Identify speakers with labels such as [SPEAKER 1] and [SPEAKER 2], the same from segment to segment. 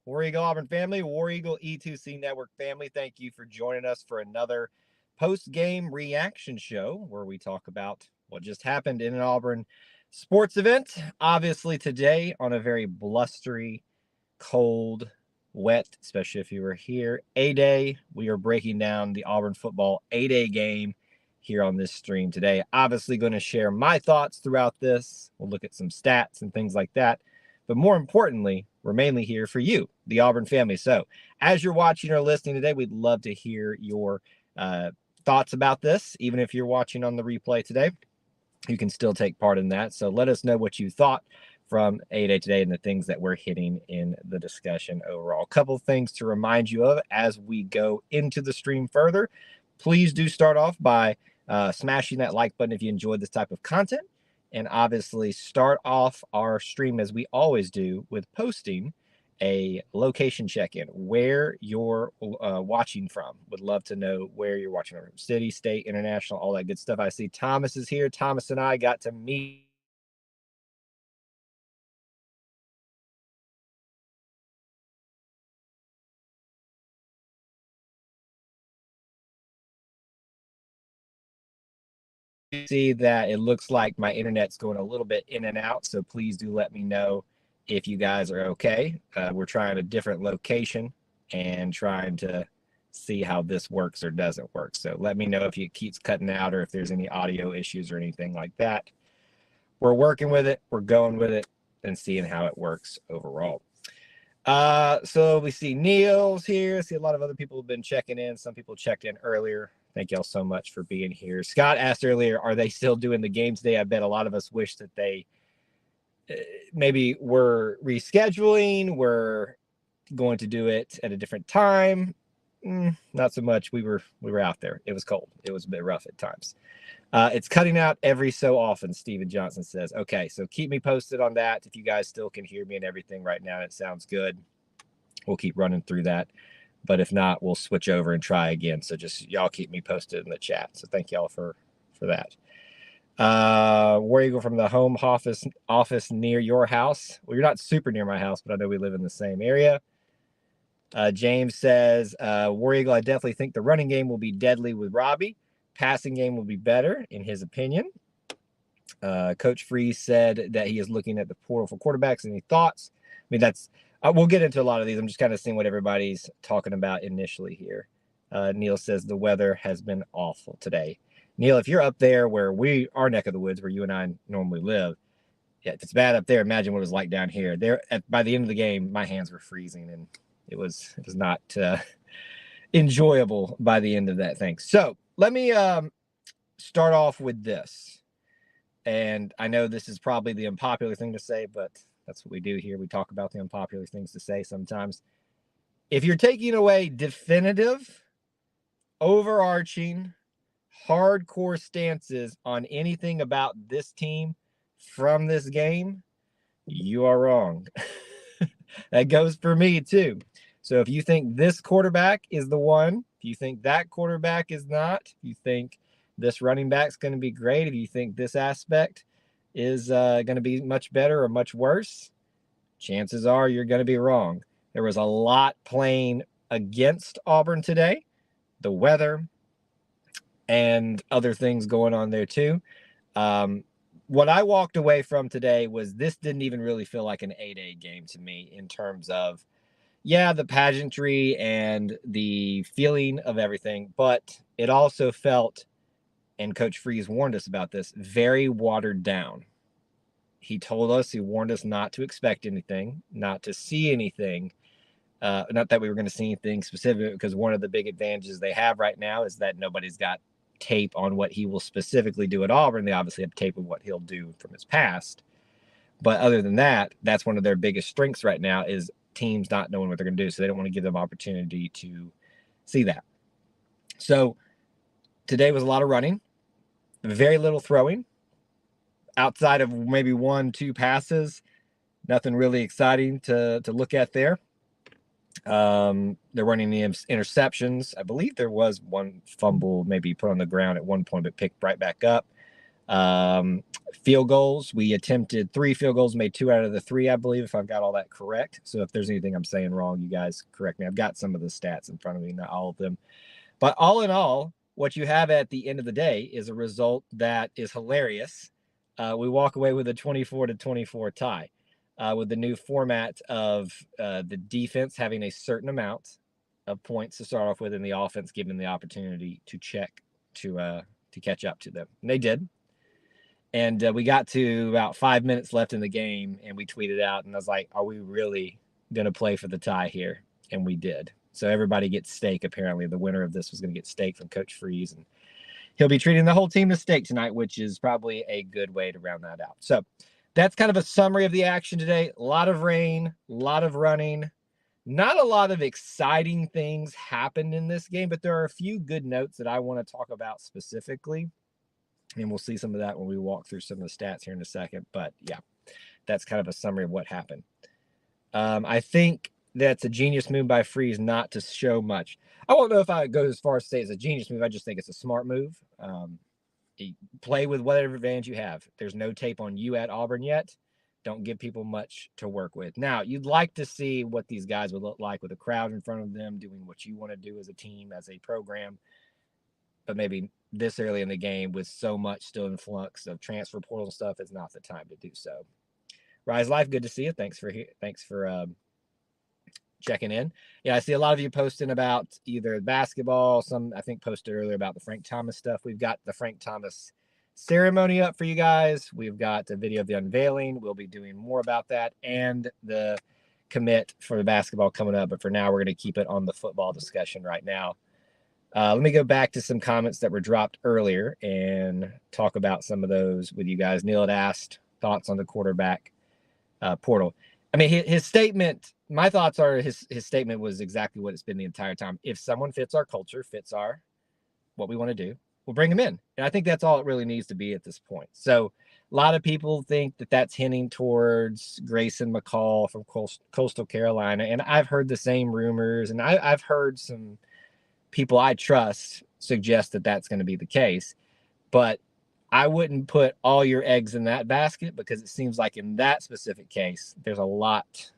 [SPEAKER 1] War Eagle Auburn family, War Eagle E2C Network family, thank you for joining us for another post-game reaction show where we talk about what just happened in an Auburn sports event. Obviously today on a very blustery, cold, wet, especially if you were here, A-Day, we are breaking down the Auburn Football A-Day game here on this stream today. Obviously going to share my thoughts throughout this. We'll look at some stats and things like that. But more importantly, we're mainly here for you, the Auburn family. So as you're watching or listening today, we'd love to hear your thoughts about this. Even if you're watching on the replay today, you can still take part in that. So let us know what you thought from A-Day today and the things that we're hitting in the discussion overall. A couple of things to remind you of as we go into the stream further. Please do start off by smashing that like button if you enjoyed this type of content. And obviously start off our stream as we always do with posting a location check-in, where you're watching from. Would love to know where you're watching from. City, state, international, all that good stuff. I see Thomas is here. Thomas and I got to meet see that it looks like my internet's going a little bit in and out, so please do let me know if you guys are okay. We're trying a different location and trying to see how this works or doesn't work. So let me know if it keeps cutting out or if there's any audio issues or anything like that. We're working with it, we're going with it, and seeing how it works overall. So we see Neil's here. See a lot of other people have been checking in. Some people checked in earlier. Thank y'all so much for being here. Scott asked earlier, are they still doing the game today? I bet a lot of us wish that they maybe were rescheduling, were going to do it at a different time. Not so much. We were out there. It was cold. It was a bit rough at times. It's cutting out every so often, Steven Johnson says. Okay, so keep me posted on that. If you guys still can hear me and everything right now, it sounds good. We'll keep running through that. But if not, we'll switch over and try again. So just y'all keep me posted in the chat. So thank y'all for that. Where you go from the home office near your house? Well, you're not super near my house, but I know we live in the same area. James says, War Eagle, I definitely think the running game will be deadly with Robbie. Passing game will be better, in his opinion. Coach Freeze said that he is looking at the portal for quarterbacks. Any thoughts? I mean, that's we'll get into a lot of these. I'm just kind of seeing what everybody's talking about initially here. Neil says the weather has been awful today. Neil, if you're up there where our neck of the woods, where you and I normally live, yeah, if it's bad up there, imagine what it was like down here. By the end of the game, my hands were freezing, and it was not enjoyable by the end of that thing. So let me start off with this. And I know this is probably the unpopular thing to say, but that's what we do here. We talk about the unpopular things to say sometimes. If you're taking away definitive, overarching, hardcore stances on anything about this team from this game, you are wrong. That goes for me too. So if you think this quarterback is the one, if you think that quarterback is not, if you think this running back's going to be great, if you think this aspect is going to be much better or much worse, chances are you're going to be wrong. There was a lot playing against Auburn today, the weather and other things going on there too. What I walked away from today was this didn't even really feel like an A-Day game to me in terms of, yeah, the pageantry and the feeling of everything, but it also felt, and Coach Freeze warned us about this, very watered down. He told us, he warned us not to expect anything, not to see anything, not that we were going to see anything specific, because one of the big advantages they have right now is that nobody's got tape on what he will specifically do at Auburn. They obviously have tape of what he'll do from his past. But other than that, that's one of their biggest strengths right now is teams not knowing what they're going to do. So they don't want to give them opportunity to see that. So today was a lot of running, very little throwing. Outside of maybe 1-2 passes, nothing really exciting to look at there. They're running the interceptions. I believe there was one fumble maybe put on the ground at one point, but picked right back up. Field goals, we attempted 3 field goals, made 2 out of the 3, I believe, if I've got all that correct. So if there's anything I'm saying wrong, you guys correct me. I've got some of the stats in front of me, not all of them. But all in all, what you have at the end of the day is a result that is hilarious. We walk away with a 24-24 tie, with the new format of the defense having a certain amount of points to start off with, and the offense given the opportunity to catch up to them. And they did. And we got to about 5 minutes left in the game, and we tweeted out, and I was like, are we really going to play for the tie here? And we did. So everybody gets steak, apparently. The winner of this was going to get steak from Coach Freeze, and he'll be treating the whole team to steak tonight, which is probably a good way to round that out. So that's kind of a summary of the action today. A lot of rain, a lot of running. Not a lot of exciting things happened in this game, but there are a few good notes that I want to talk about specifically. And we'll see some of that when we walk through some of the stats here in a second. But yeah, that's kind of a summary of what happened. I think that's a genius move by Freeze not to show much. I won't know if I go as far as to say it's a genius move. I just think it's a smart move. Play with whatever advantage you have. There's no tape on you at Auburn yet. Don't give people much to work with. Now, you'd like to see what these guys would look like with a crowd in front of them, doing what you want to do as a team, as a program. But maybe this early in the game, with so much still in flux of transfer portal stuff, is not the time to do so. Rise Life, good to see you. Thanks for checking in. Yeah, I see a lot of you posting about either basketball. Some I think posted earlier about the Frank Thomas stuff. We've got the Frank Thomas ceremony up for you guys. We've got a video of the unveiling. We'll be doing more about that and the commit for the basketball coming up. But for now, we're going to keep it on the football discussion right now. Let me go back to some comments that were dropped earlier and talk about some of those with you guys. Neil had asked thoughts on the quarterback portal. I mean, his statement, my thoughts are his statement was exactly what it's been the entire time. If someone fits our culture, fits what we want to do, we'll bring him in. And I think that's all it really needs to be at this point. So a lot of people think that that's hinting towards Grayson McCall from Coastal Carolina. And I've heard the same rumors, and I've heard some people I trust suggest that that's going to be the case. But I wouldn't put all your eggs in that basket, because it seems like in that specific case, there's a lot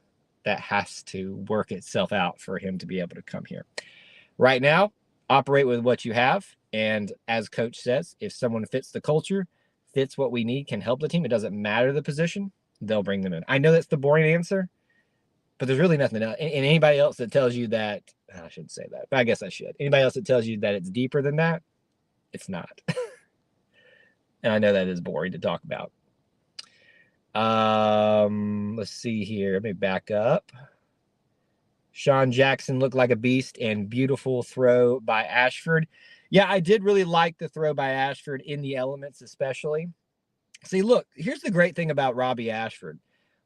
[SPEAKER 1] that has to work itself out for him to be able to come here. Right now, operate with what you have. And as Coach says, if someone fits the culture, fits what we need, can help the team, it doesn't matter the position, they'll bring them in. I know that's the boring answer, but there's really nothing else. And anybody else that tells you that, I shouldn't say that, but I guess I should. Anybody else that tells you that it's deeper than that, it's not. And I know that is boring to talk about. Let's see here. Let me back up. Sean Jackson looked like a beast, and beautiful throw by Ashford. Yeah, I did really like the throw by Ashford in the elements, especially. See, look, here's the great thing about Robbie Ashford.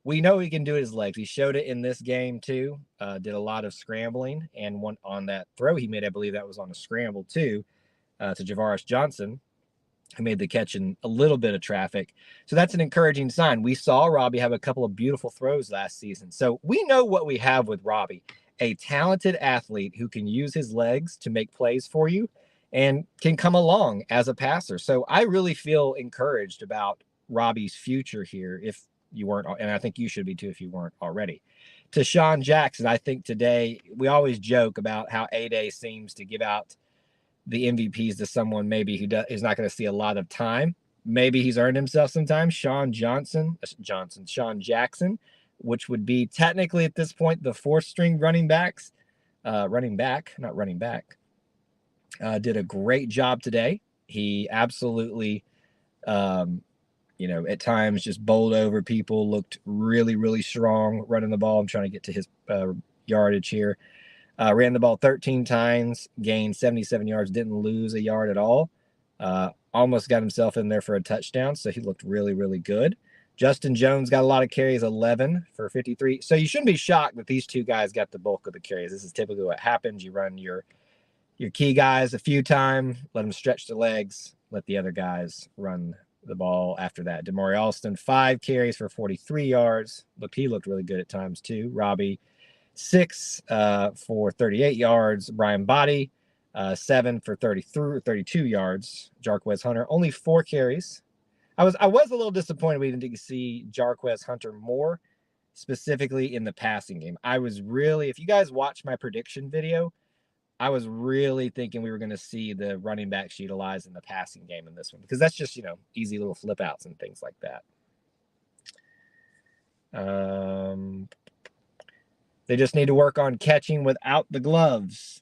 [SPEAKER 1] We know he can do his legs. He showed it in this game too. Did a lot of scrambling, and one on that throw he made, I believe that was on a scramble too, to Javaris Johnson, who made the catch in a little bit of traffic. So that's an encouraging sign. We saw Robbie have a couple of beautiful throws last season. So we know what we have with Robbie, a talented athlete who can use his legs to make plays for you and can come along as a passer. So I really feel encouraged about Robbie's future here, if you weren't, and I think you should be too if you weren't already. To Sean Jackson, I think today, we always joke about how A-Day seems to give out the MVPs to someone maybe who is not going to see a lot of time. Maybe he's earned himself some time. Sean Jackson, which would be technically at this point the fourth string running back, did a great job today. He absolutely, at times just bowled over people, looked really, really strong running the ball. I'm trying to get to his yardage here. Ran the ball 13 times, gained 77 yards, didn't lose a yard at all. Almost got himself in there for a touchdown, so he looked really, really good. Justin Jones got a lot of carries, 11 for 53. So you shouldn't be shocked that these two guys got the bulk of the carries. This is typically what happens. You run your key guys a few times, let them stretch the legs, let the other guys run the ball after that. Damari Alston, 5 carries for 43 yards. He looked really good at times too. Robbie, 6 for 38 yards. Brian Body, 7 for 32 yards. Jarquez Hunter, only 4 carries I was a little disappointed we didn't see Jarquez Hunter more, specifically in the passing game. I was really, if you guys watched my prediction video, I was really thinking we were going to see the running backs utilized in the passing game in this one, because that's just, easy little flip outs and things like that. They just need to work on catching without the gloves.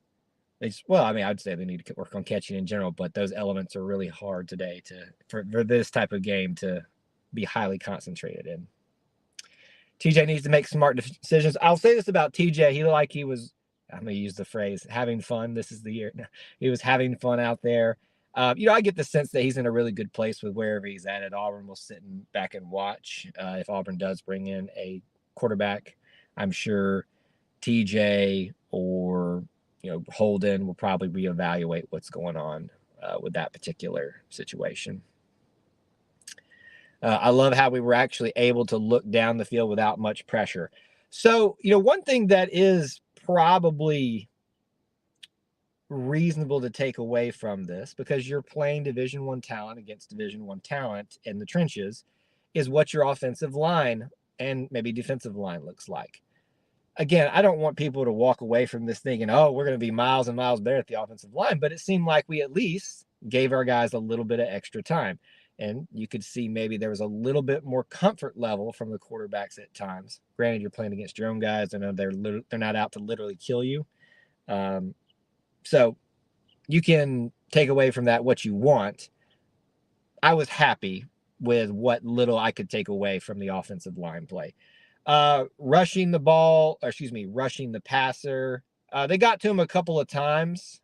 [SPEAKER 1] I'd say they need to work on catching in general, but those elements are really hard today for this type of game to be highly concentrated in. TJ needs to make smart decisions. I'll say this about TJ. He looked like he was, I'm going to use the phrase, having fun. This is the year. He was having fun out there. I get the sense that he's in a really good place with wherever he's at Auburn. We'll sit back and watch if Auburn does bring in a quarterback. I'm sure TJ or Holden will probably reevaluate what's going on with that particular situation. I love how we were actually able to look down the field without much pressure. So, one thing that is probably reasonable to take away from this, because you're playing Division I talent against Division I talent in the trenches, is what your offensive line and maybe defensive line looks like. Again, I don't want people to walk away from this thinking, oh, we're going to be miles and miles better at the offensive line, but it seemed like we at least gave our guys a little bit of extra time. And you could see maybe there was a little bit more comfort level from the quarterbacks at times. Granted, you're playing against your own guys. I know they're not out to literally kill you. So you can take away from that what you want. I was happy with what little I could take away from the offensive line play. Rushing the passer. They got to him a couple of times.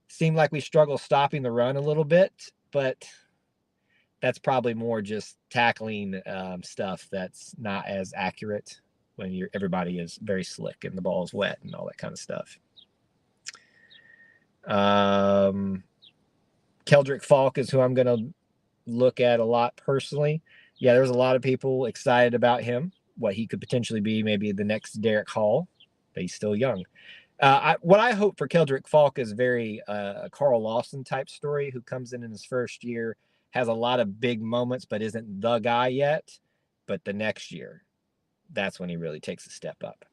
[SPEAKER 1] Seemed like we struggled stopping the run a little bit, but that's probably more just tackling stuff that's not as accurate when everybody is very slick and the ball is wet and all that kind of stuff. Keldrick Falk is who I'm going to look at a lot personally. Yeah, there's a lot of people excited about him, what he could potentially be, maybe the next Derek Hall, but he's still young. What I hope for Keldrick Falk is very a Carl Lawson type story, who comes in his first year, has a lot of big moments, but isn't the guy yet. But the next year, that's when he really takes a step up.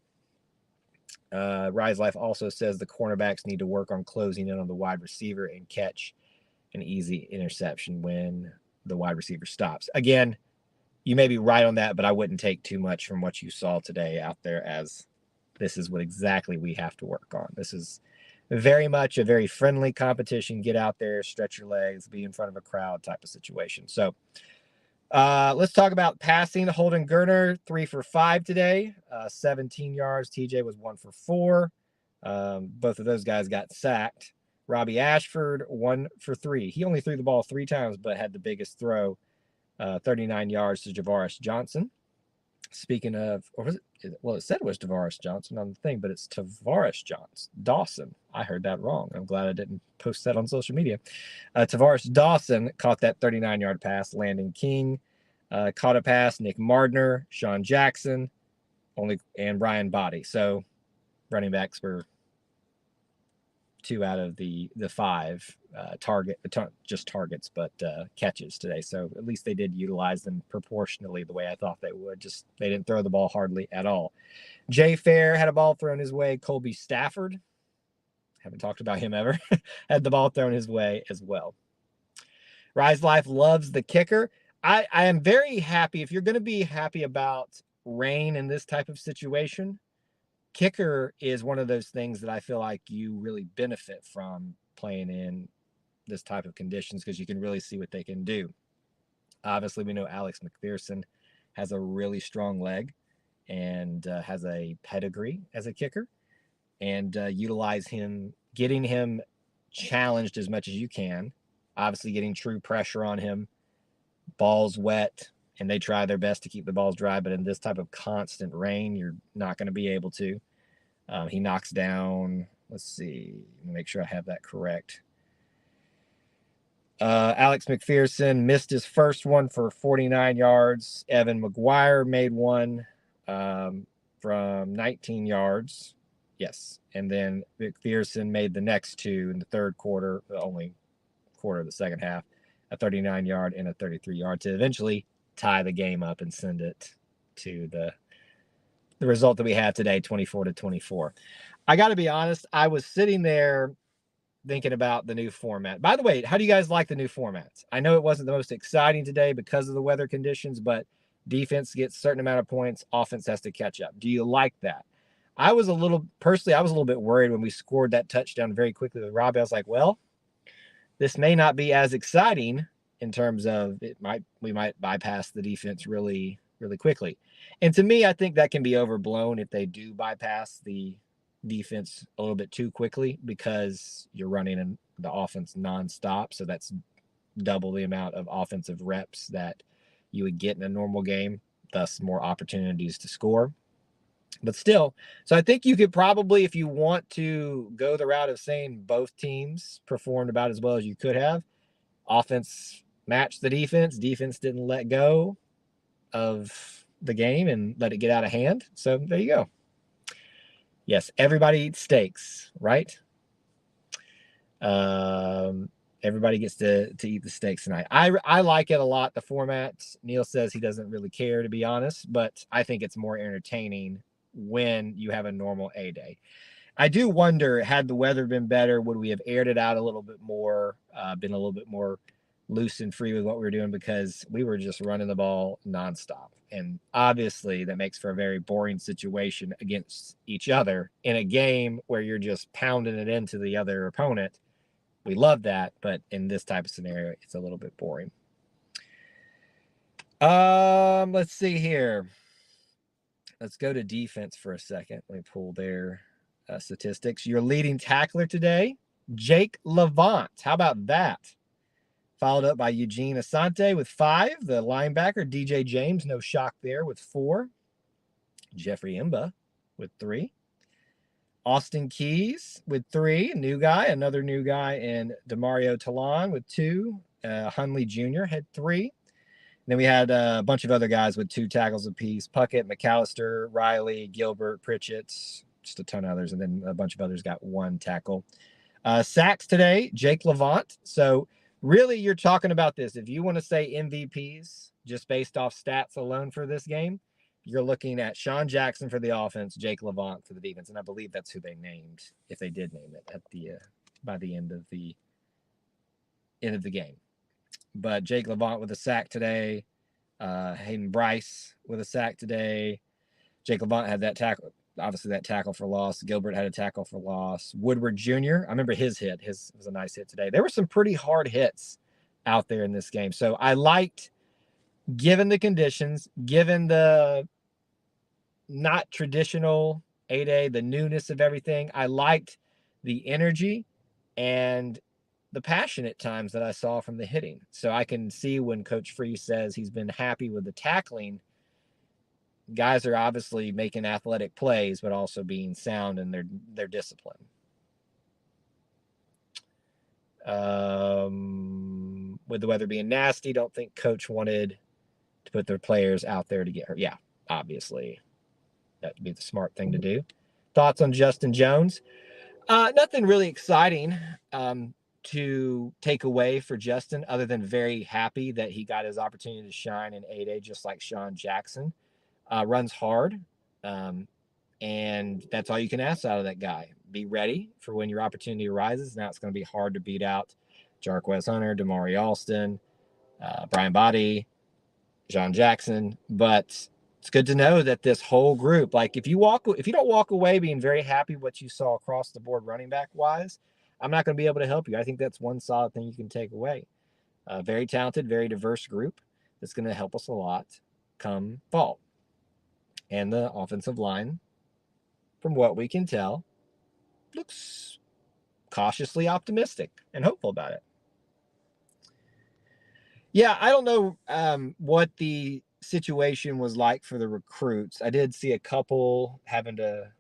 [SPEAKER 1] Rise Life also says the cornerbacks need to work on closing in on the wide receiver and catch an easy interception when the wide receiver stops. Again, you may be right on that, but I wouldn't take too much from what you saw today out there as this is what exactly we have to work on. This is very much a very friendly competition. Get out there, stretch your legs, be in front of a crowd type of situation. So let's talk about passing. Holden Gerner, 3 for 5 today, 17 yards. TJ was 1 for 4. Both of those guys got sacked. Robbie Ashford, 1 for 3. He only threw the ball 3 times, but had the biggest throw, 39 yards to Javaris Johnson. Speaking of, or was it? Well, it said it was Javaris Johnson on the thing, but it's Tavares Dawson. I heard that wrong. I'm glad I didn't post that on social media. Tavares Dawson caught that 39-yard pass. Landon King caught a pass. Nick Mardner, Sean Jackson, and Brian Body. So running backs were 2 out of the 5 targets, but catches today. So at least they did utilize them proportionally the way I thought they would. Just they didn't throw the ball hardly at all. Jay Fair had a ball thrown his way. Colby Stafford, haven't talked about him ever, had the ball thrown his way as well. Rise Life loves the kicker. I am very happy. If you're going to be happy about rain in this type of situation, kicker is one of those things that I feel like you really benefit from playing in this type of conditions, because you can really see what they can do. Obviously, we know Alex McPherson has a really strong leg and has a pedigree as a kicker, and utilize him, getting him challenged as much as you can, obviously getting true pressure on him, balls wet, and they try their best to keep the balls dry, but in this type of constant rain, you're not going to be able to. He knocks down, let's see, let me make sure I have that correct. Alex McPherson missed his first one for 49 yards. Evan McGuire made one from 19 yards. Yes. And then McPherson made the next 2 in the third quarter, the only quarter of the second half. a 39-yard and a 33-yard to eventually tie the game up and send it to the result that we have today, 24-24. I got to be honest, I was sitting there thinking about the new format. By the way, how do you guys like the new formats? I know it wasn't the most exciting today because of the weather conditions, but defense gets a certain amount of points, offense has to catch up. Do you like that? I was a little bit worried when we scored that touchdown very quickly with Robbie. I was like, well, this may not be as exciting in terms of we might bypass the defense really, really quickly. And to me, I think that can be overblown if they do bypass the defense a little bit too quickly, because you're running in the offense nonstop. So that's double the amount of offensive reps that you would get in a normal game, thus more opportunities to score. But still, so I think you could probably, if you want to go the route of saying both teams performed about as well as you could have, offense matched the defense, defense didn't let go of the game and let it get out of hand. So there you go. Yes, everybody eats steaks, right? Everybody gets to eat the steaks tonight. I like it a lot, the format. Neil says he doesn't really care, to be honest, but I think it's more entertaining when you have a normal A-Day. I do wonder, had the weather been better, would we have aired it out a little bit more, been a little bit more loose and free with what we were doing, because we were just running the ball nonstop. And obviously that makes for a very boring situation against each other in a game where you're just pounding it into the other opponent. We love that, but in this type of scenario, it's a little bit boring. Let's see here. Let's go to defense for a second. Let me pull their statistics. Your leading tackler today, Jake Levant. How about that? Followed up by Eugene Asante with 5. The linebacker, DJ James, no shock there, with 4. Jeffrey Imba with 3. Austin Keys with 3. New guy, another new guy in Demario Talon with 2. Hunley Jr. had 3. Then we had a bunch of other guys with 2 tackles apiece. Puckett, McAllister, Riley, Gilbert, Pritchett, just a ton of others. And then a bunch of others got 1 tackle. Sacks today, Jake Levant. So really, you're talking about this. If you want to say MVPs just based off stats alone for this game, you're looking at Sean Jackson for the offense, Jake Levant for the defense. And I believe that's who they named, if they did name it, at the by the end of the game. But Jake Levant with a sack today. Hayden Bryce with a sack today. Jake Levant had that tackle, obviously that tackle for loss. Gilbert had a tackle for loss. Woodward Jr., I remember his hit. His was a nice hit today. There were some pretty hard hits out there in this game. So I liked, given the conditions, given the not traditional A-Day, the newness of everything, I liked the energy and the passionate times that I saw from the hitting. So I can see when Coach Free says he's been happy with the tackling, guys are obviously making athletic plays, but also being sound in their discipline. With the weather being nasty, don't think Coach wanted to put their players out there to get hurt. Yeah, obviously that would be the smart thing to do. Thoughts on Justin Jones? Nothing really exciting to take away for Justin, other than very happy that he got his opportunity to shine in A-Day, just like Sean Jackson. Runs hard, and that's all you can ask out of that guy. Be ready for when your opportunity arises. Now it's going to be hard to beat out Jarquez Hunter, Damari Alston, Brian Body, John Jackson, but it's good to know that this whole group, like if you don't walk away being very happy what you saw across the board running back wise, I'm not going to be able to help you. I think that's one solid thing you can take away. Very talented, very diverse group that's going to help us a lot come fall. And the offensive line, from what we can tell, looks cautiously optimistic and hopeful about it. Yeah, I don't know what the situation was like for the recruits. I did see a couple having to,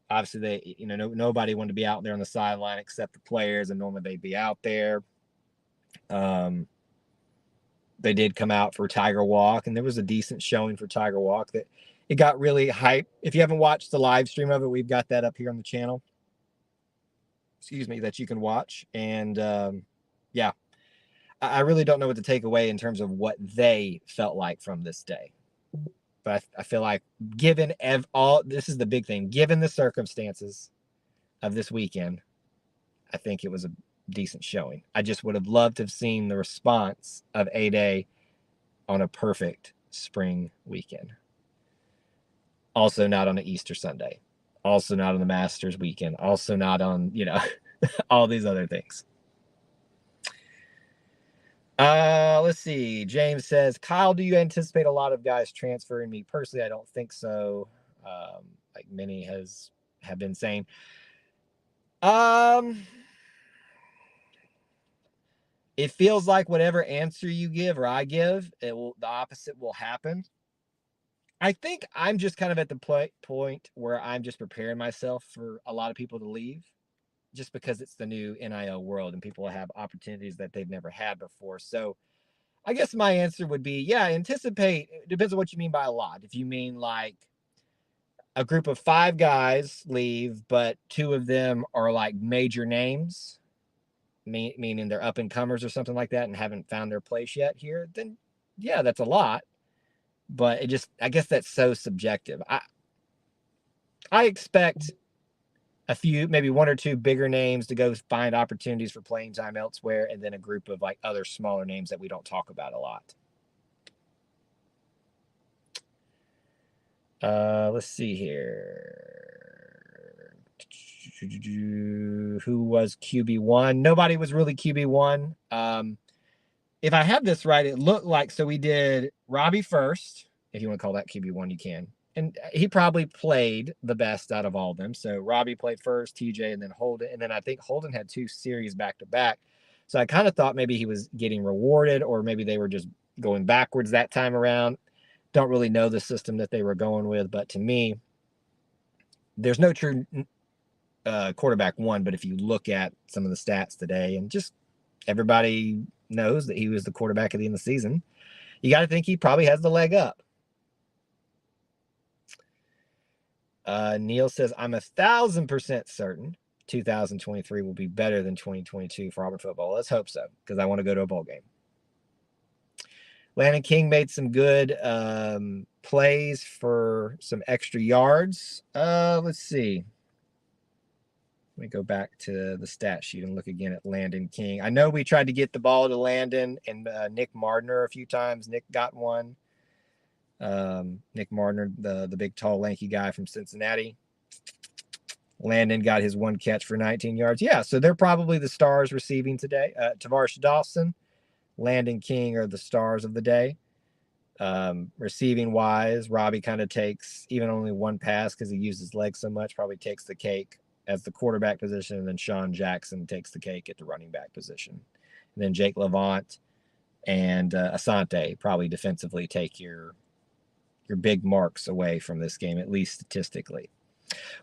[SPEAKER 1] obviously nobody wanted to be out there on the sideline except the players, and normally they'd be out there. They did come out for Tiger Walk, and there was a decent showing for Tiger Walk. That it got really hype. If you haven't watched the live stream of it, we've got that up here on the channel. Excuse me, that you can watch. And yeah, I really don't know what to take away in terms of what they felt like from this day. But I feel like given all, this is the big thing, given the circumstances of this weekend, I think it was a decent showing. I just would have loved to have seen the response of A-Day on a perfect spring weekend. Also not on an Easter Sunday. Also not on the Masters weekend. Also not on, all these other things. Let's see. James says, Kyle, do you anticipate a lot of guys transferring? Me personally, I don't think so. Like many have been saying. It feels like whatever answer you give or I give, the opposite will happen. I think I'm just kind of at the point where I'm just preparing myself for a lot of people to leave, just because it's the new NIL world and people have opportunities that they've never had before. So I guess my answer would be, yeah, anticipate. It depends on what you mean by a lot. If you mean like a group of 5 guys leave, but 2 of them are like major names, meaning they're up and comers or something like that and haven't found their place yet here, then yeah, that's a lot. But I guess that's so subjective. I expect a few, maybe 1 or 2 bigger names to go find opportunities for playing time elsewhere, and then a group of like other smaller names that we don't talk about a lot. Let's see here. Who was QB1? Nobody was really QB1. If I have this right, it looked like, so we did Robbie first. If you want to call that QB1, you can. And he probably played the best out of all of them. So Robbie played first, TJ, and then Holden. And then I think Holden had 2 series back to back. So I kind of thought maybe he was getting rewarded, or maybe they were just going backwards that time around. Don't really know the system that they were going with. But to me, there's no true quarterback 1. But if you look at some of the stats today, and just everybody knows that he was the quarterback at the end of the season, you got to think he probably has the leg up. Neil says, I'm 1,000% certain 2023 will be better than 2022 for Auburn football. Let's hope so, because I want to go to a bowl game. Landon King made some good plays for some extra yards. Let's see. Let me go back to the stat sheet and look again at Landon King. I know we tried to get the ball to Landon and Nick Mardner a few times. Nick got one. Nick Mardner, the big, tall, lanky guy from Cincinnati. Landon got his 1 catch for 19 yards. Yeah, so they're probably the stars receiving today. Tavares Dawson, Landon King are the stars of the day. Receiving wise, Robbie kind of takes, even only 1 pass because he used his legs so much, probably takes the cake as the quarterback position, and then Sean Jackson takes the cake at the running back position. And then Jake Levant and Asante probably defensively take your big marks away from this game, at least statistically.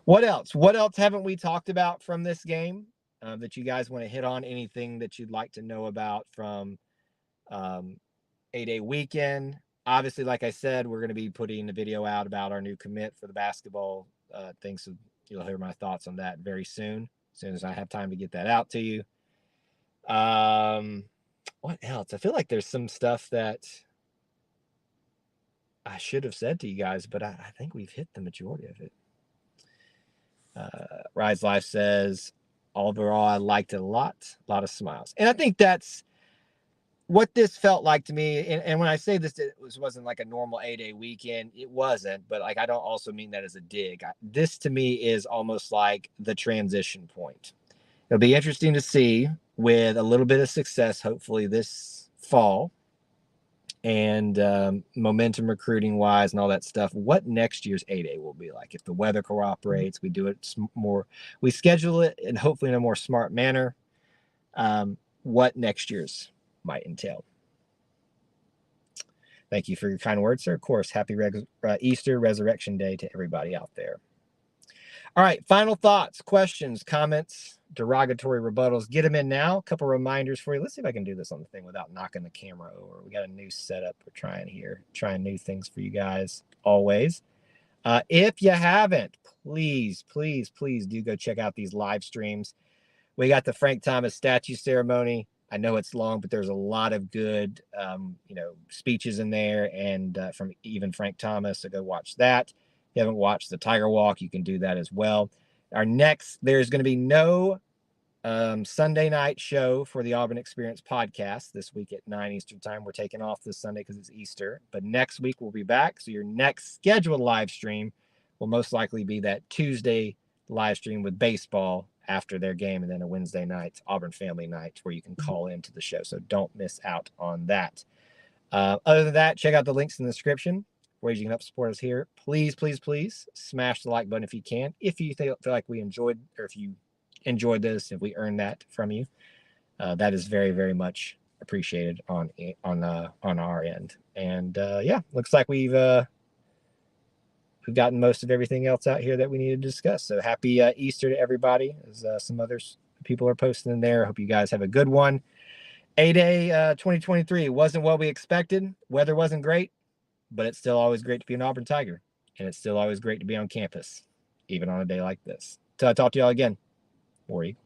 [SPEAKER 1] What else? What else haven't we talked about from this game that you guys want to hit on? Anything that you'd like to know about from A-Day weekend? Obviously, like I said, we're going to be putting a video out about our new commit for the basketball thing, so you'll hear my thoughts on that very soon as I have time to get that out to you. What else? I feel like there's some stuff that I should have said to you guys, but I think we've hit the majority of it. Rise Life says, overall, I liked it a lot of smiles. And I think that's what this felt like to me. And when I say this, wasn't like a normal A-Day weekend. It wasn't, but like, I don't also mean that as a dig. This to me is almost like the transition point. It'll be interesting to see, with a little bit of success, hopefully this fall, and momentum recruiting wise and all that stuff, what next year's A-Day will be like. If the weather cooperates, we do it more, we schedule it, and hopefully in a more smart manner, what next year's might entail. Thank you for your kind words, sir. Of course, happy Easter Resurrection Day to everybody out there. All right, final thoughts, questions, comments, derogatory rebuttals. Get them in now. A couple reminders for you. Let's see if I can do this on the thing without knocking the camera over. We got a new setup we're trying here. Trying new things for you guys always. If you haven't, please do go check out these live streams. We got the Frank Thomas statue ceremony I know it's long, but there's a lot of good, speeches in there, and from even Frank Thomas. So go watch that. If you haven't watched the Tiger Walk, you can do that as well. There's going to be no Sunday night show for the Auburn Experience podcast this week at 9 Eastern time. We're taking off this Sunday because it's Easter, but next week we'll be back. So your next scheduled live stream will most likely be that Tuesday live stream with baseball after their game, and then a Wednesday night, Auburn Family Night, where you can call into the show. So don't miss out on that. Other than that, check out the links in the description. Ways you can help support us here. Please, please, please smash the like button if you can. If you feel like we enjoyed, or if you enjoyed this, if we earned that from you, that is very, very much appreciated on our end. And looks like we've gotten most of everything else out here that we need to discuss. So happy Easter to everybody, as some others people are posting in there. I hope you guys have a good one. A-Day 2023 wasn't what we expected. Weather wasn't great, but it's still always great to be an Auburn Tiger, and it's still always great to be on campus, even on a day like this. Till I talk to y'all again. War Eagle.